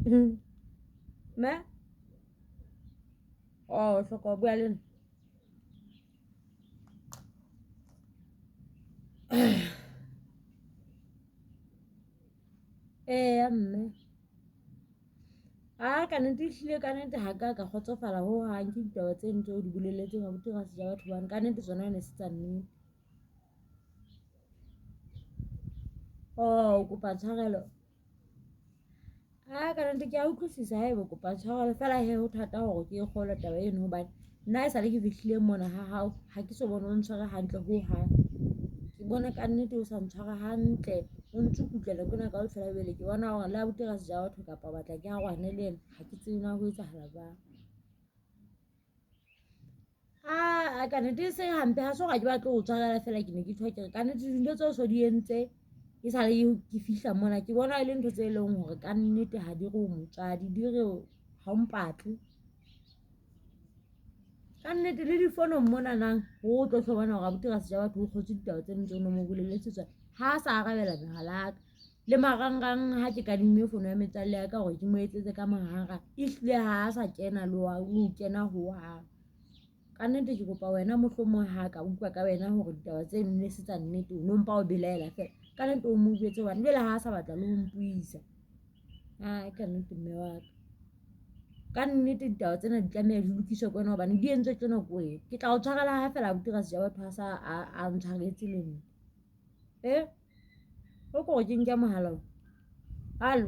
Me hloka ho bua le nna mme ka nnete ehlile ka nnete ha ka kgotsofala ho hang ke ditaba tse ntse o di bolelletseng abuti ga se ja batho bana ka nnete tsona ne se tsa nnete. O kopa tshwarelo ka nnete ke a utlwisisa haeba kopa tshwarelo fela he ho thata hore ke kgolwe taba eno hobane nna e sale ke fihlile mona ha hao ha ke so bone o ntshware hantle ho hang. Ke bona ka nnete o sa ntshwara hantle o ntse o kgutlela kena ka ofela bele ke bona hore le abuti ga se ja batho kapa batla ke arohane le yena ha ke tsebe na ho etsahala jwang. Ka nnete se hampe ha so ga ke batla ho tshwarela fela ke ne ke tshwa kere ka nnete dintho tseo so di entse ke sale ke fihla mona ke bona e le ntho tse leng hore ka nnete ha di re o motswadi di re ha o mpatle ka nnete le difonong mona nang ho tlo hlobanang hore abuti ga se ja batho o kgotse ditaba tse ntse o no mo bolelletse tsona ha sa arabela mehala ka le marangrang ha ke kadimme fono ya metswalle ya ka hore ke mo etsetse ka mahara ehlile ha sa kena le ho kena ho hang. Ka nnete ke kopa wena mohlomong ha ka utlwa ka wena hore ditaba tse nne se tsa nnete o no mpa o belaela fela ka nnete o mo jwetse hobane jwale ha sa batla le ho mpuisa ka nnete mme wa ka nnete ditaba tsena di tlameha di lokiswe ke wena hobane di entswe tjena ko wena ke tla o tshwarela ha fela abuti ga se ja batho ha sa a ntshwaretse le nna o ko re ke nke mohala hallo.